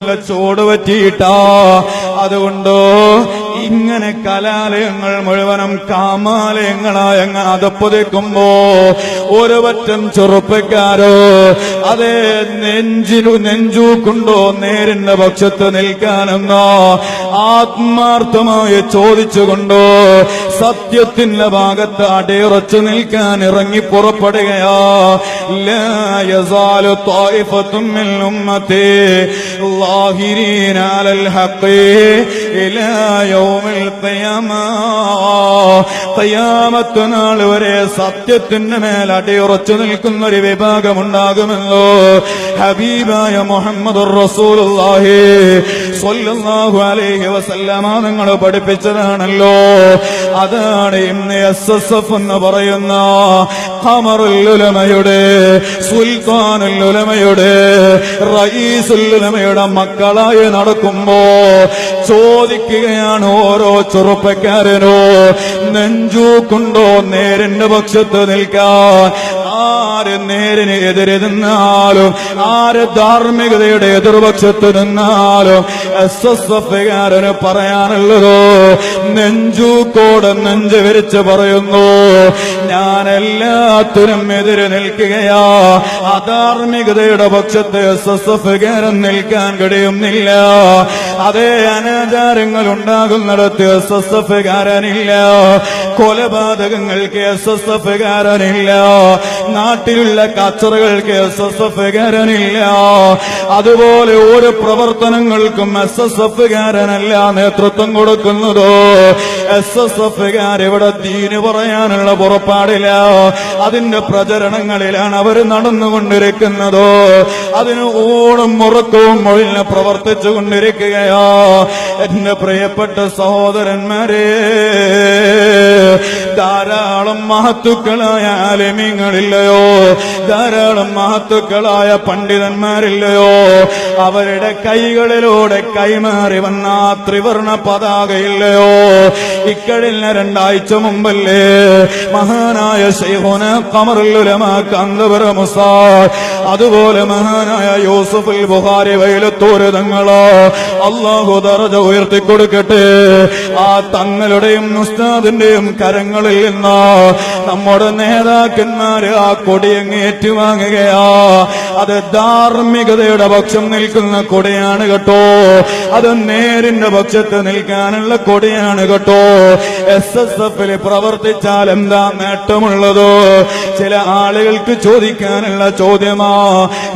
ചൂട് പറ്റിയിട്ടാ. അതുകൊണ്ടോ ഇങ്ങനെ കലാലയങ്ങൾ മുഴുവനും കാമാലയങ്ങളായ അതപ്പതിക്കുമ്പോ ഒരു പറ്റം ചെറുപ്പക്കാരോ അതേ നെഞ്ചൂക്കുണ്ടോ നേരിന്റെ പക്ഷത്ത് നിൽക്കാനെന്നോ ആത്മാർത്ഥമായി ചോദിച്ചുകൊണ്ടോ സത്യത്തിന്റെ ഭാഗത്ത് അടിയുറച്ചു നിൽക്കാൻ ഇറങ്ങി പുറപ്പെടുകയാ. ലാ യസാലു ത്വായിഫത്തും മിൻ ഉമ്മത്തി ളാഹിരീന അലൽ ഹഖ് ഇലാ യൗമിൽ ഖിയാമ. ഖിയാമത്ത് നാൾ വരെ സത്യത്തിന്റെ മേൽ അടിയുറച്ചു നിൽക്കുന്ന ഒരു വിഭാഗമുണ്ടാകുമല്ലോ. ഹബീബായ മുഹമ്മദുർ റസൂലുള്ളാഹി സ്വല്ലല്ലാഹു അലൈഹി വസല്ലമ നിങ്ങൾ പഠിപ്പിച്ചതാണല്ലോ. അതാണ് ഇന്ന് SSF എന്ന് പറയുന്ന ഖമറുൽ ഉലമയുടെ സുൽത്താനുൽ ഉലമയുടെ റഈസുൽ ഉലമയുടെ മക്കളായി നടക്കുമ്പോ ചോദിക്കുകയാണ് ഓരോ ചെറുപ്പക്കാരനോ നെഞ്ചൂക്കുണ്ടോ നേരിന്റെ പക്ഷത്ത് നിൽക്കാൻ. ആര് നേരിന് എതിരെ നിന്നാലും ആര് ധാർമ്മികതയുടെ എതിർപക്ഷത്ത് നിന്നാലും SSFകാരന് പറയാനുള്ളതോ നെഞ്ചൂക്കോട് നെഞ്ച് വിരിച്ച് പറയുന്നു, ഞാൻ എല്ലാത്തിനും എതിരെ നിൽക്കുകയാ. അധാർമികതയുടെ പക്ഷത്ത് SSFകാരൻ നിൽക്കാൻ കഴിയുന്നില്ല. അതേ അനാചാരങ്ങൾ ഉണ്ടാകുന്നിടത്ത് SSFകാരനില്ല. കൊലപാതകങ്ങൾക്ക് SSFകാരനില്ല. നാട്ടിലുള്ള കച്ചറകൾക്ക് SSFകാരനില്ല. അതുപോലെ ഓരോ പ്രവർത്തനങ്ങൾക്കും SSFകാരനല്ല നേതൃത്വം കൊടുക്കുന്നതോ. SSFകാരിവിടെ ദീന് പറയാനുള്ള പുറപ്പാടില്ല. അതിന്റെ പ്രചരണങ്ങളിലാണ് അവർ നടന്നുകൊണ്ടിരിക്കുന്നതോ. അതിന് ഊണും മുറക്കവും മൊഴിഞ്ഞ് പ്രവർത്തിച്ചു കൊണ്ടിരിക്കുകയാ. എന്റെ പ്രിയപ്പെട്ട സഹോദരന്മാരെ, ധാരാളം മഹത്തുക്കളായ ആലിമീങ്ങളില്ലയോ, ധാരാളം മഹത്തുക്കളായ പണ്ഡിതന്മാരില്ലയോ, അവരുടെ കൈകളിലൂടെ കൈമാറി വന്ന ത്രിവർണ പതാകയില്ലയോ. ഇക്കഴിഞ്ഞ 2 ആഴ്ച മുമ്പല്ലേ മഹാനായ ശൈഖുന ഖമറുൽ ഉലമ കാന്തപുരം ഉസ്താദ്, അതുപോലെ മഹാനായ യൂസുഫുൽ ബുഖാരി വൈലത്തൂര് തങ്ങളോ അല്ലാഹു ദറജ ഉയർത്തിക്കൊടുക്കട്ടെ. ആ തങ്ങളുടെയും ഉസ്താദിന്റെയും കരങ്ങളിൽ നിന്ന് നമ്മുടെ നേതാക്കന്മാര് ആ കൊടിയങ്ങ് ഏറ്റുവാങ്ങുകയാ. അത് ധാർമ്മികതയുടെ പക്ഷം നിൽക്കുന്ന കൊടിയാണ് കേട്ടോ. അത് നേരിന്റെ പക്ഷത്ത് നിൽക്കാനുള്ള കൊടിയാണ് കേട്ടോ. SSFൽ പ്രവർത്തിച്ചാൽ എന്താ നേട്ടമുള്ളതോ? ചില ആളുകൾക്ക് ചോദിക്കാനുള്ള ചോദ്യമാ,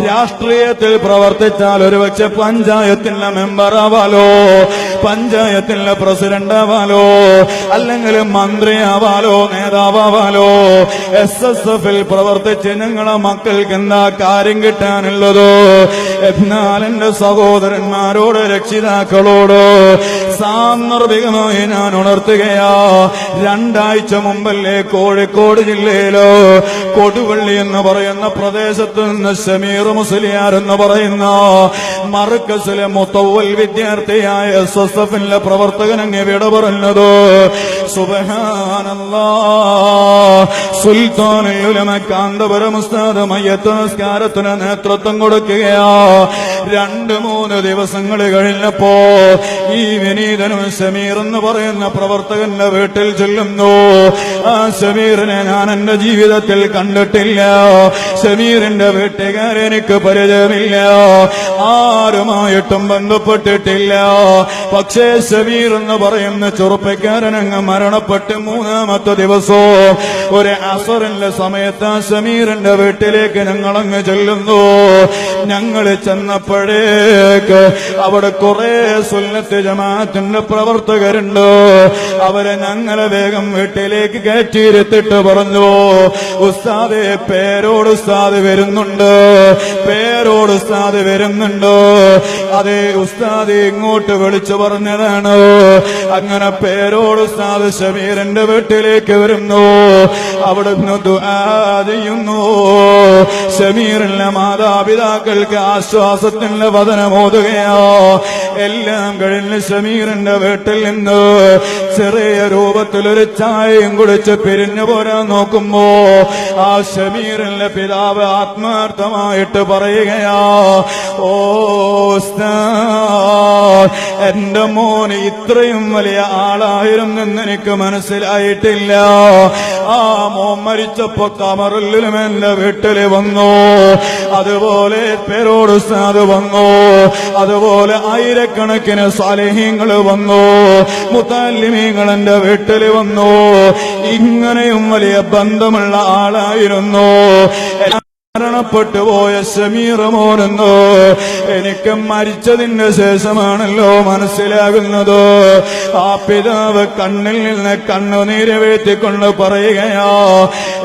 രാഷ്ട്രീയത്തിൽ പ്രവർത്തിച്ചാൽ ഒരുപക്ഷെ പഞ്ചായത്തിന്റെ മെമ്പർ ആവാലോ, പഞ്ചായത്തിന്റെ പ്രസിഡന്റ് ആവാലോ, അല്ലെങ്കിൽ മന്ത്രി ആവാലോ, നേതാവാലോ. SSFൽ പ്രവർത്തിച്ച് ഞങ്ങളെ മക്കൾക്ക് എന്താ കാര്യം കിട്ടാനുള്ളതോ? എന്നാൽ എന്റെ സഹോദരന്മാരോട് രക്ഷിതാക്കളോട് സാന്ദർഭികമായി ഞാൻ ഉണർത്തുകയാ. 2 ആഴ്ച മുമ്പല്ലേ കോഴിക്കോട് ജില്ലയിലോ കൊടുവള്ളി എന്ന് പറയുന്ന പ്രദേശത്ത് നിന്ന് സമീർ മുസ്ലിയാർ എന്ന് പറയുന്ന മർക്കസിലെ മുത്തവ്വൽ വിദ്യാർത്ഥിയായ SSFന്റെ പ്രവർത്തകനങ്ങ് വിട പറഞ്ഞതോ. സുബ്ഹാനല്ലാഹ്, സുൽത്താനുൽ ഉലമ കാന്തപുരം ഉസ്താദ് മയ്യത്ത് നിസ്കാരത്തിന് നേതൃത്വം കൊടുക്കുകയാ. 2-3 ദിവസങ്ങൾ കഴിഞ്ഞപ്പോ ഈ വിനീതനും സമീർ എന്ന് പറയുന്ന പ്രവർത്തകന്റെ വീട്ടിൽ ചെല്ലുന്നു. ആ സമീറിനെ ഞാൻ എന്റെ ജീവിതത്തിൽ കണ്ടിട്ടില്ല. സമീറിന്റെ വീട്ടുകാരെ എനിക്ക് പരിചയമില്ല, ആരുമായിട്ടും ബന്ധപ്പെട്ടിട്ടില്ല. പക്ഷേ സമീർ എന്ന് പറയുന്ന ചെറുപ്പക്കാരനങ്ങ് മരണപ്പെട്ട് 3-ാമത്തെ ദിവസവും ഒരു അസറിന്റെ സമയത്ത് ആ സമീറിന്റെ വീട്ടിലേക്ക് ഞങ്ങളങ്ങ് ചെല്ലുന്നു. ഞങ്ങൾ ചെന്നപ്പോഴേക്ക് അവിടെ കുറെ സുന്നത്ത് ജമാഅത്തിന്റെ പ്രവർത്തകരുണ്ട്. അവരെ ഞങ്ങളെ വേഗം വീട്ടിലേക്ക് കയറ്റിയിരുത്തിട്ട് പറഞ്ഞു, ഉസ്താദെ പേരോട് ഉസ്താദ് വരുന്നുണ്ട്, പേരോട് ഉസ്താദ് വരുന്നുണ്ട്. അതെ ഉസ്താദ് ഇങ്ങോട്ട് വിളിച്ചു പറഞ്ഞതാണ്. അങ്ങനെ പേരോട് ഉസ്താദ് ഷമീറിന്റെ വീട്ടിലേക്ക് വരുന്നു. അവിടുന്ന് ദുആ ചെയ്യുന്നു. ഷമീറിന്റെ മാതാപിതാക്കൾക്ക് ആശ്വാസത്തിന്റെ വചനമോതുകയോ. എല്ലാം കഴിഞ്ഞ് ഷമീർ ഷമീറിന്റെ വീട്ടിൽ നിന്ന് ചെറിയ രൂപത്തിലൊരു ചായയും കുടിച്ച് പിരിഞ്ഞു പോരാൻ നോക്കുമ്പോ ആ ഷമീറിന്റെ പിതാവ് ആത്മാർത്ഥമായിട്ട് പറയുകയാ, ഓ ഉസ്താദ്, എന്റെ മോന് ഇത്രയും വലിയ ആളായിരുന്നെന്ന് എനിക്ക് മനസ്സിലായിട്ടില്ല. ആ മോൻ മരിച്ചപ്പോ കമറുല്ലും എന്റെ വീട്ടില് വന്നു, അതുപോലെ പേരോട് ഉസ്താദ് വന്നു, അതുപോലെ ആയിരക്കണക്കിന് സാലിഹീങ്ങൾ വന്നു, മുതല്ലിമീങ്ങൾ എന്റെ വീട്ടിൽ വന്നു. ഇങ്ങനെയും വലിയ ബന്ധമുള്ള ആളായിരുന്നു. മരണപ്പെട്ടു പോയ ഷമീർ മോനെന്നോ എനിക്ക് മരിച്ചതിന് ശേഷമാണല്ലോ മനസ്സിലാകുന്നത്. ആ പിതാവ് കണ്ണിൽ നിന്ന് കണ്ണുനീര് വീഴ്ത്തിക്കൊണ്ട് പറയുകയാ.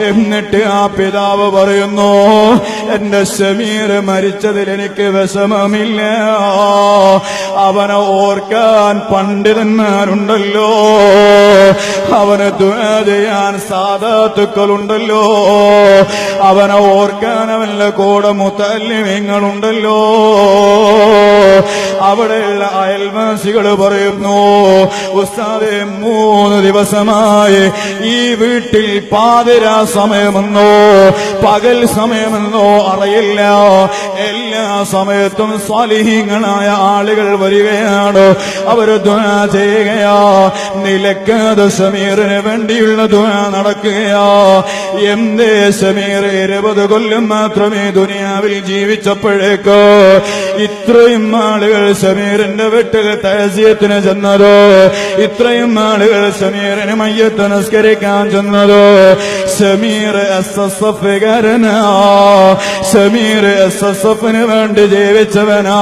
എന്നിട്ട് ആ പിതാവ് പറയുന്നു, എന്റെ ഷമീർ മരിച്ചതിൽ എനിക്ക് വിഷമമില്ല. അവനെ ഓർക്കാൻ പണ്ഡിതന്മാരുണ്ടല്ലോ, അവന് ദുആ ചെയ്യാൻ സാദാത്തുക്കളുണ്ടല്ലോ, അവനെ ഓർക്കാൻ അവന്റെ കൂടെ മുതല്ലിമീങ്ങളുണ്ടല്ലോ. അവിടെയുള്ള അയൽവാസികൾ പറയുന്നു, ഉസ്താദേ 3 ദിവസമായി ഈ വീട്ടിൽ പാതിരാ സമയമെന്നോ പകൽ സമയമെന്നോ അറിയില്ല, എല്ലാ സമയത്തും സ്വാലിഹീങ്ങളായ ആളുകൾ വരികയാണ്, അവര് ദുആ ചെയ്യുകയാ, നിലക്കാതെ ഷമീറിന് വേണ്ടിയുള്ള ദുആ നടക്കുകയാ. എന്തേ ഷമീർ 20 കൊല്ലം മാത്രമേ ദുനിയാവിൽ ജീവിച്ചപ്പോഴേക്ക് ഇത്രയും ആളുകൾ ഷമീറിന്റെ വീട്ടിൽ തഅസിയത്തിന് ചെന്നത്, ഇത്രയും ആളുകൾ ഷമീറിന് മയ്യത്ത് നിസ്കരിക്കാൻ ചെന്നത്? ഷമീർ എസ്എസ്എഫുകാരനാ, ഷമീർ എസ്എസ്എഫിന് വേണ്ടി ജീവിച്ചവനാ.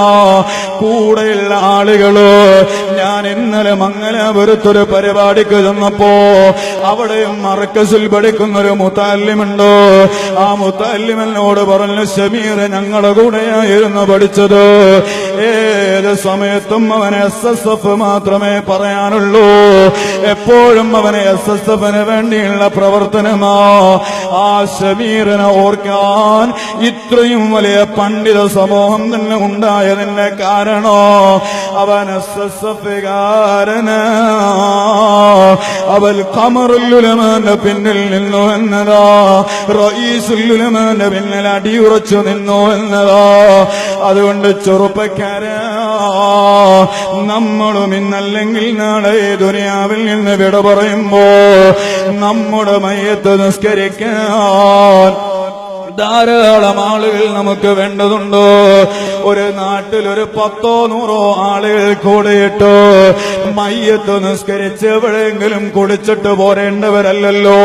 കൂടെയുള്ള ആളുകള്, ഞാൻ ഇന്നലെ മംഗലാപുരത്തൊരു പരിപാടിക്ക് ചെന്നപ്പോ അവിടെയും മർക്കസിൽ പഠിക്കുന്നൊരു മുതല്ലിമുണ്ട്. ആ മുതല്ലിമിനോട് പറഞ്ഞു, ഷമീർ ഞങ്ങളുടെ കൂടെയായിരുന്നു പഠിച്ചത്, ഏത് സമയത്തും അവന് എസ്എസ്എഫ് മാത്രമേ പറയാനുള്ളൂ, എപ്പോഴും അവന് എസ്എസ്എഫിന് വേണ്ടിയുള്ള പ്രവർത്തനമാ. ആ ഷമീറിനെ ഓർക്കാൻ ഇത്രയും വലിയ പണ്ഡിത സമൂഹം തന്നെ ഉണ്ടായതിന്റെ കാരണോ അവൻ എസ്എസ്എഫുകാരനാ. അവൻ ഖമറുല്ലുലമാന്റെ പിന്നിൽ നിന്നു എന്നതാ, റഈസുല്ലുലമാന്റെ പിന്നിൽ അടിയുറച്ചു നിന്നു എന്നതാ. അതുകൊണ്ട് ചെറുപ്പക്കാരാ, നമ്മളും ഇന്നല്ലെങ്കിൽ നാളെ ദുനിയാവിൽ നിന്ന് വിട പറയുമ്പോ നമ്മുടെ മയ്യത്ത് നിസ്കരിക്കാൻ ധാരാളം ആളുകൾ നമുക്ക് വേണ്ടതുണ്ടോ? ഒരു നാട്ടിൽ ഒരു 10-100 ആളുകൾ കൂടിയിട്ട് മയ്യത്ത് നിസ്കരിച്ച് എവിടെയെങ്കിലും കുടിച്ചിട്ട് പോരേണ്ടവരല്ലല്ലോ.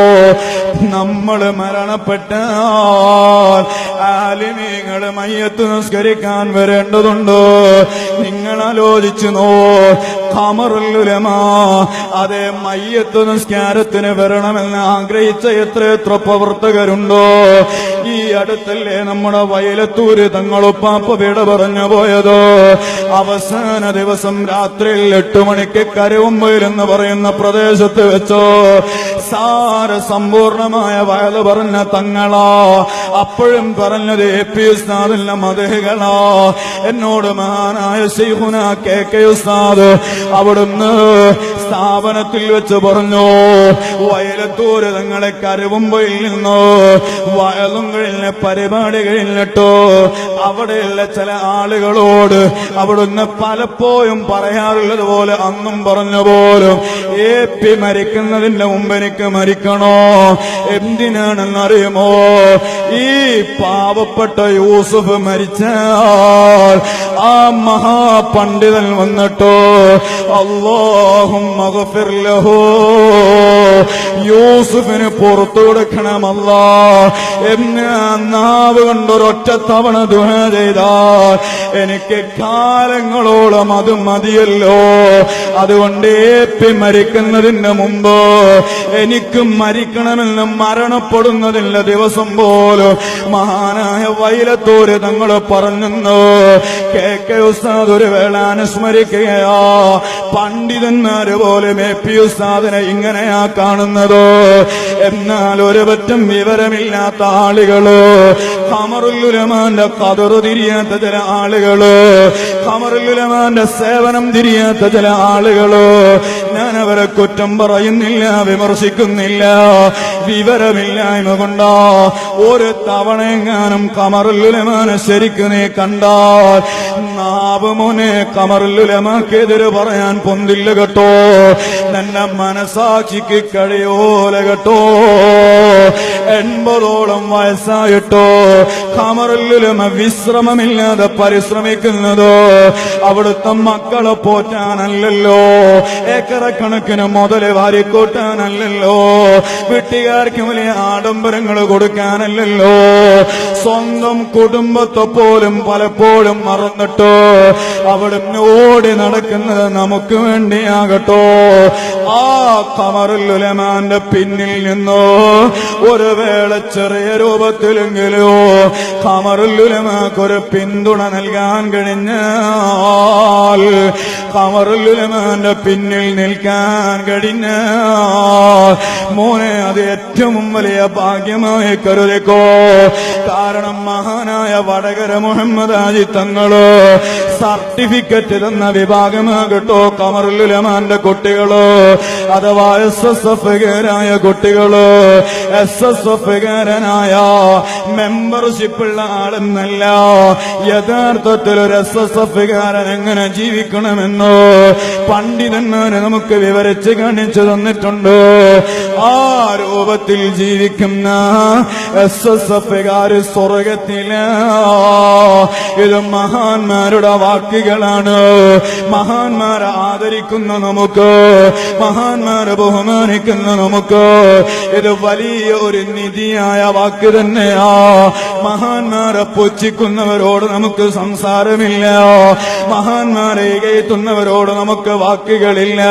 നമ്മൾ മരണപ്പെട്ടാൽ ആലിമീങ്ങൾ മയ്യത്ത് നിസ്കരിക്കാൻ വരേണ്ടതുണ്ടോ? നിങ്ങൾ ആലോചിച്ചു നോ. ഖമറുല്ലുലമാ അതേ മയ്യത്ത് നിസ്കാരത്തിന് വരണമെന്ന് ആഗ്രഹിച്ച എത്ര പ്രവർത്തകരുണ്ടോ? ഈ അടുത്തല്ലേ നമ്മുടെ വയലത്തൂര് തങ്ങളുപ്പാപ്പ വിട പറഞ്ഞു പോയതോ? അവസാന ദിവസം രാത്രിയിൽ 8 മണിക്ക് കരുവമ്പയിൽ എന്ന് പറയുന്ന പ്രദേശത്ത് വെച്ചോ സാരസമ്പൂർണമായ വയല് പറഞ്ഞ തങ്ങളാ. അപ്പോഴും പറഞ്ഞത് AP ഉസ്താദിന്റെ മദഹുകളാ. എന്നോട് മഹാനായ ശൈഖുന KK ഉസ്താദ് അവിടുന്ന് സ്ഥാപനത്തിൽ വെച്ച് പറഞ്ഞു, വയലത്തൂര് തങ്ങളെ കരുവമ്പയിൽ നിന്നോ വയലും കഴിഞ്ഞ പരിപാടി കഴിഞ്ഞിട്ടോ അവിടെയുള്ള ചില ആളുകളോട് അവിടുന്ന് പലപ്പോഴും പറയാറുള്ളത് പോലെ അന്നും പറഞ്ഞ പോലും AP മരിക്കുന്നതിന്റെ മുമ്പ് എനിക്ക് മരിക്കണോ? എന്തിനാണെന്നറിയുമോ? ഈ പാവപ്പെട്ട യൂസുഫ് മരിച്ചാൽ ആ മഹാപണ്ഡിതൻ വന്നിട്ടോ അല്ലാഹുമ്മ ഗഫിർ ലഹു, യൂസുഫിന് പുറത്തു കൊടുക്കണമല്ലാ എന്ന് നാവ് കൊണ്ടൊരൊറ്റ തവണ ദുആ ചെയ്താൽ എനിക്ക് കാലങ്ങളോളം അത് മതിയല്ലോ. അതുകൊണ്ട് AP മരിക്കുന്നതിന് മുമ്പ് എനിക്ക് മരിക്കണമെന്ന് മരണപ്പെടുന്നതിന്റെ ദിവസം പോലും മഹാനായ വൈലത്തൂര് തങ്ങൾ പറഞ്ഞു, കെ ഉസ്താദ് ഒരു വേള അനുസ്മരിക്കുകയാ. പണ്ഡിതന്മാര് പോലും പി ഉസ്താദിനെ ഇങ്ങനെയാ കാണുന്നത്. എന്നാൽ ഒരു പറ്റം വിവരമില്ലാത്ത ആളുകള്, ഖമറുൽ ഉലമാന്റെ ഖദർ തിരിയാത്ത ചില ആളുകള്, ഖമറുൽ ഉലമാന്റെ സേവനം തിരിയാത്ത ചില ആളുകള്, ഞാൻ അവരെ കുറ്റം പറയുന്നില്ല, വിമർശിക്കുന്നില്ല. വിവരമില്ലായ്മ കൊണ്ടാ. ഒരു തവണ എങ്ങാനും ഖമറുൽ ഉലമാനെ ശരിക്ക് നീ കണ്ടാൽ നാവ് മോനെ ഖമറുൽ ഉലമാക്കെതിരെ പറയാൻ പൊന്തില്ല കേട്ടോ. നിന്റെ മനസാക്ഷിക്ക് കഴിയോല കേട്ടോ. 80ഓളം വയസ്സായിട്ടോ ഖമറുൽ ഉലമ വിശ്രമമില്ലാതെ പരിശ്രമിക്കുന്നത് അവിടുത്തെ മക്കളെ പോറ്റാനല്ലല്ലോ, ഏക്കറക്കണക്കിന് മുതല് വാരിക്കൂട്ടാനല്ലല്ലോ, വീട്ടുകാർക്ക് വലിയ ആഡംബരങ്ങൾ കൊടുക്കാനല്ലല്ലോ, സ്വന്തം കുടുംബത്തെ പോലും പലപ്പോഴും മറന്നിട്ടോ അവിടുന്ന് ഓടി നടക്കുന്നത് നമുക്ക് വേണ്ടിയാകട്ടോ. ആ ഖമറുൽ ഉലമാന്റെ പിന്നിൽ നിന്നോ ഒരു വേള ചെറിയ രൂപത്തിലെങ്കിലോ ഖമറുൽ ഉലമാക്കൊരു പിന്തുണ നൽകാൻ കഴിഞ്ഞാൽ, ഖമറുൽ ഉലമാന്റെ പിന്നിൽ നിൽക്കാൻ കഴിഞ്ഞാൽ മോനെ അത് ഏറ്റവും വലിയ ഭാഗ്യമായി കരുതിക്കോ. കാരണം മഹാനായ വടകര മുഹമ്മദ് ഹാജി തങ്ങള് സർട്ടിഫിക്കറ്റ് തന്ന വിഭാഗമാകട്ടോ ഖമറുൽ ഉലമാന്റെ കുട്ടികള്, അഥവാ SSF-കാരായ കുട്ടികള്. SSF-കാരനായ മെമ്പർഷിപ്പുള്ള ആളെന്നല്ല, യഥാർത്ഥത്തിൽ ഒരു SSF-കാരൻ എങ്ങനെ ജീവിക്കണമെന്ന് പണ്ഡിതന്മാര് നമുക്ക് വിവരിച്ച് കാണിച്ചു തന്നിട്ടുണ്ട്. ആ രൂപത്തിൽ ജീവിക്കുന്ന SSF-കാര് സ്വർഗത്തില. ഇത് മഹാന്മാരുടെ വാക്കുകളാണ്. മഹാന്മാരെ ആദരിക്കുന്ന നമുക്ക്, മഹാന്മാരെ ബഹുമാനിക്കുന്ന നമുക്ക് ഇത് വലിയ ഒരു നിധിയായ വാക്ക് തന്നെയാ. മഹാന്മാരെ പുച്ഛിക്കുന്നവരോട് നമുക്ക് സംസാരമില്ല, മഹാന്മാരെ ഇകയത്തുന്നവരോട് നമുക്ക് വാക്കുകളില്ല.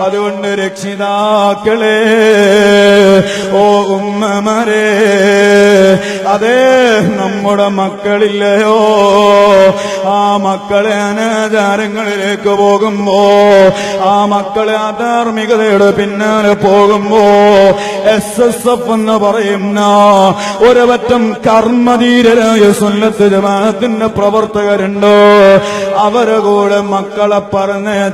അതുകൊണ്ട് രക്ഷിതാക്കളെ, ഓ ഉമ്മമാരെ, അതേ നമ്മുടെ മക്കളില്ലയോ, ആ മക്കളെ അനാചാരങ്ങളിലേക്ക് പോകുമ്പോ, ആ മക്കളെ അധാർമികതയുടെ പിന്നാലെ പോകുമ്പോ SSF എന്ന് പറയുന്ന ഒരു പറ്റം കർമ്മധീരരായ സുന്നത്ത് ജമാഅത്തിന്റെ പ്രവർത്തകരുണ്ട്. അവരെ കൂടെ മക്കളെ പറഞ്ഞാൽ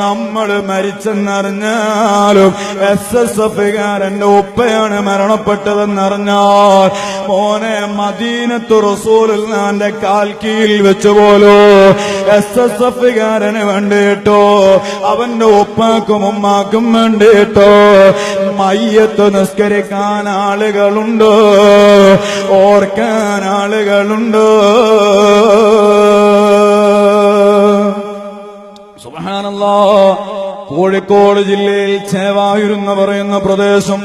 നമ്മൾ മരിച്ചെന്നറിഞ്ഞാലും SSF-കാരന്റെ ഉപ്പയാണ് മരണപ്പെട്ടതെന്നറിഞ്ഞാൽ മോനെ മദീനത്തു റസൂലുള്ളാഹിന്റെ കാൽക്കീഴിൽ വെച്ച് പോലോ SSF-കാരന് വേണ്ടിയിട്ടോ അവന്റെ ഉപ്പാക്കും ഉമ്മാക്കും വേണ്ടിയിട്ടോ മയ്യത്ത് നിസ്കരിക്കാൻ ആളുകളുണ്ട്, ഓർക്കാൻ ആളുകളുണ്ട്. സുബ്ഹാനല്ലാഹ്. കോഴിക്കോട് ജില്ലയിൽ ചേവായൂർ എന്ന് പറയുന്ന പ്രദേശം,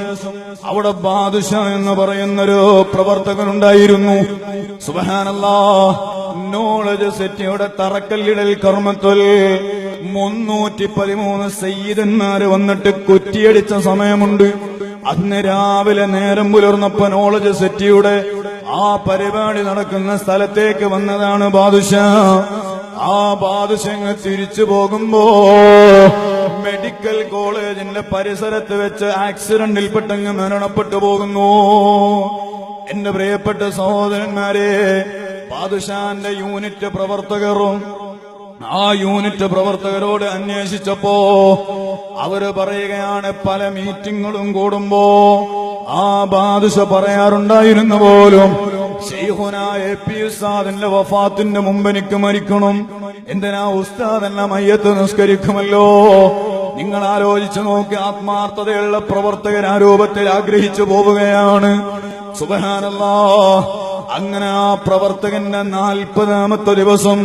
അവിടെ ബാദുഷാ എന്ന് പറയുന്നൊരു പ്രവർത്തകനുണ്ടായിരുന്നു. സുബ്ഹാനല്ലാഹ്. നോളജ് സിറ്റിയുടെ തറക്കല്ലിടൽ കർമ്മത്തിൽ 313 സയ്യിദന്മാര് വന്നിട്ട് കുറ്റിയടിച്ച സമയമുണ്ട്. അന്ന് രാവിലെ നേരം പുലർന്നപ്പോ നോളജ് സിറ്റിയുടെ ആ പരിപാടി നടക്കുന്ന സ്ഥലത്തേക്ക് വന്നതാണ് ബാദുഷാ. ആ ബാദുഷങ്ങ് തിരിച്ചു പോകുമ്പോ മെഡിക്കൽ കോളേജിന്റെ പരിസരത്ത് വെച്ച് ആക്സിഡന്റിൽപ്പെട്ടങ്ങ് മരണപ്പെട്ടു പോകുന്നു. എന്റെ പ്രിയപ്പെട്ട സഹോദരന്മാരെ, ബാദുഷാന്റെ യൂണിറ്റ് പ്രവർത്തകരും ആ യൂണിറ്റ് പ്രവർത്തകരോട് അന്വേഷിച്ചപ്പോ അവര് പറയുകയാണ്, പല മീറ്റിങ്ങുകളും കൂടുമ്പോ ആ ബാദുഷ പറയാറുണ്ടായിരുന്നു പോലും, ശൈഖുനാ AP ഉസ്താദിന്റെ വഫാത്തിന്റെ മുമ്പ് എനിക്ക് മരിക്കണം, എന്തിനാ ഉസ്താദ് എന്നെ മയ്യത്ത് നിസ്കരിക്കുമല്ലോ. നിങ്ങൾ ആലോചിച്ചു നോക്കി, ആത്മാർത്ഥതയുള്ള പ്രവർത്തകർ ആ രൂപത്തിൽ ആഗ്രഹിച്ചു പോവുകയാണ്. സുബ്ഹാനല്ലാഹ്. അങ്ങനെ ആ പ്രവർത്തകന്റെ 40ാമത്തെ ദിവസം